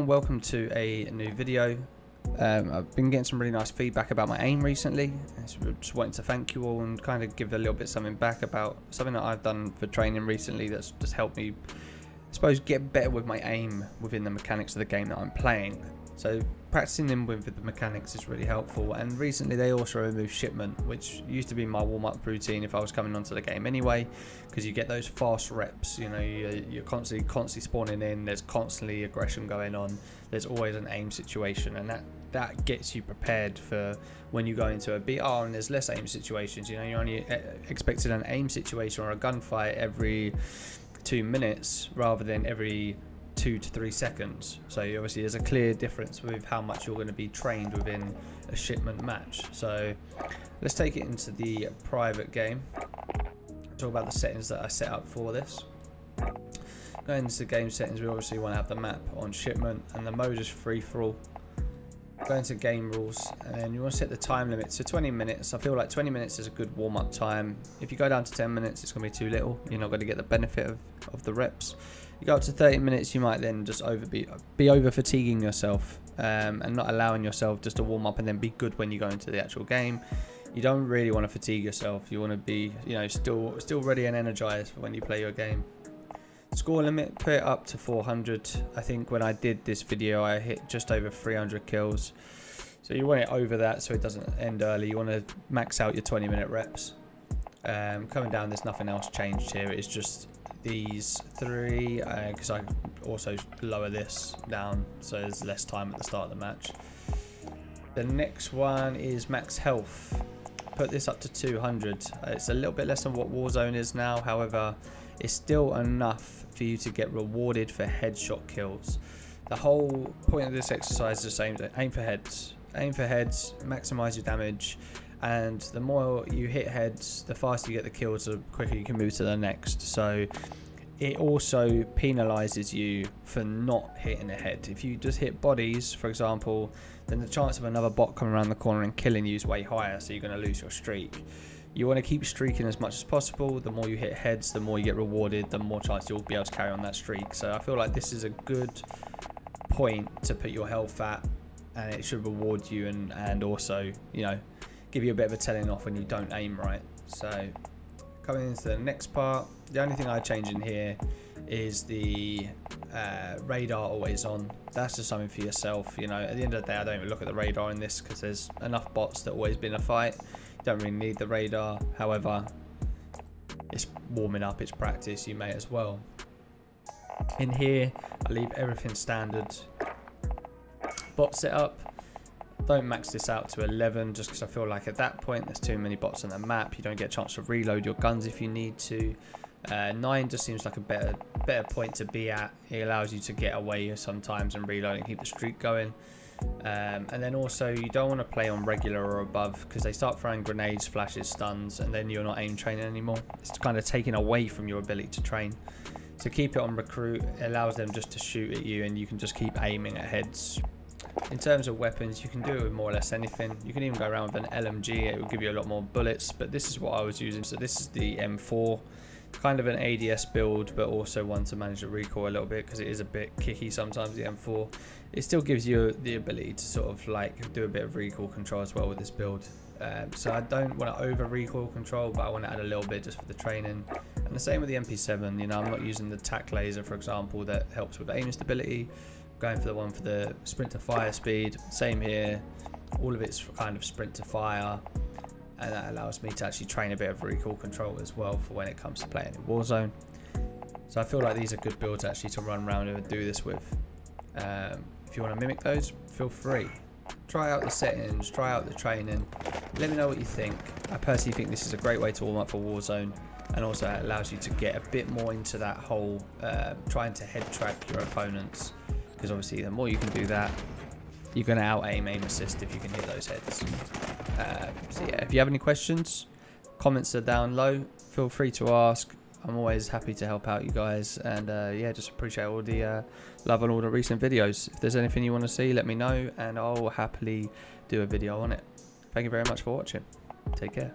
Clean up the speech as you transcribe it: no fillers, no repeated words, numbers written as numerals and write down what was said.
welcome to a new video. I've been getting some really nice feedback about my aim recently. Just wanting to thank you all and kind of give a little bit something back about something that I've done for training recently that's just helped me, I suppose, get better with my aim within the mechanics of the game that I'm playing. So practicing them with the mechanics is really helpful, and recently they also removed shipment, which used to be my warm-up routine if I was coming onto the game anyway, because you get those fast reps. You know, you're constantly spawning in, there's constantly aggression going on, there's always an aim situation, and that gets you prepared for when you go into a BR and there's less aim situations. You know, you're only expected an aim situation or a gunfight every 2 minutes rather than every 2 to 3 seconds. So obviously there's a clear difference with how much you're going to be trained within a shipment match. So let's take it into the private game, talk about the settings that I set up for this. Going into the game settings, we obviously want to have the map on shipment and the mode is free for all. Go into game rules, and then you want to set the time limit to 20 minutes. I feel like 20 minutes is a good warm-up time. If you go down to 10 minutes, it's going to be too little. You're not going to get the benefit of the reps. You go up to 30 minutes, you might then just be over fatiguing yourself and not allowing yourself just to warm up and then be good when you go into the actual game. You don't really want to fatigue yourself. You want to be, you know, still ready and energized for when you play your game. Score limit, put it up to 400. I think when I did this video, I hit just over 300 kills. So you want it over that so it doesn't end early. You want to max out your 20-minute reps. Coming down, there's nothing else changed here. It's just these three, because I also lower this down so there's less time at the start of the match. The next one is max health. Put this up to 200. It's a little bit less than what Warzone is now, however it's still enough for you to get rewarded for headshot kills. The whole point of this exercise is the same: aim for heads, maximize your damage, and the more you hit heads, the faster you get the kills, the quicker you can move to the next. So it also penalizes you for not hitting a head. If you just hit bodies, for example, then the chance of another bot coming around the corner and killing you is way higher, so you're going to lose your streak. You want to keep streaking as much as possible. The more you hit heads, the more you get rewarded, the more chance you'll be able to carry on that streak. So I feel like this is a good point to put your health at, and it should reward you and also, you know, give you a bit of a telling off when you don't aim right. So coming into the next part, the only thing I change in here is the radar always on. That's just something for yourself. You know, at the end of the day, I don't even look at the radar in this because there's enough bots that always be in a fight. You don't really need the radar. However, it's warming up, it's practice, you may as well. In here, I leave everything standard. Bot setup, don't max this out to 11 just because I feel like at that point there's too many bots on the map. You don't get a chance to reload your guns if you need to. 9 just seems like a better point to be at. It allows you to get away sometimes and reload and keep the streak going. And then also you don't want to play on regular or above because they start throwing grenades, flashes, stuns, and then you're not aim training anymore. It's kind of taking away from your ability to train. So keep it on recruit. It allows them just to shoot at you and you can just keep aiming at heads. In terms of weapons, you can do it with more or less anything. You can even go around with an LMG. It will give you a lot more bullets, but this is what I was using. So this is the M4, kind of an ADS build, but also one to manage the recoil a little bit because it is a bit kicky sometimes, the M4. It still gives you the ability to sort of like do a bit of recoil control as well with this build. So I don't want to over recoil control, but I want to add a little bit just for the training. And the same with the MP7. You know, I'm not using the tac laser, for example, that helps with aim stability. Going for the one for the sprint to fire speed. Same here. All of it's kind of sprint to fire, and that allows me to actually train a bit of recoil control as well for when it comes to playing in Warzone. So I feel like these are good builds actually to run around and do this with. If you want to mimic those, feel free. Try out the settings, try out the training. Let me know what you think. I personally think this is a great way to warm up for Warzone, and also it allows you to get a bit more into that whole trying to head track your opponents, because obviously the more you can do that, you're going to out aim assist if you can hit those heads. So yeah, if you have any questions, comments are down low, feel free to ask. I'm always happy to help out you guys, and yeah, just appreciate all the love on all the recent videos. If there's anything you want to see, let me know and I'll happily do a video on it. Thank you very much for watching. Take care.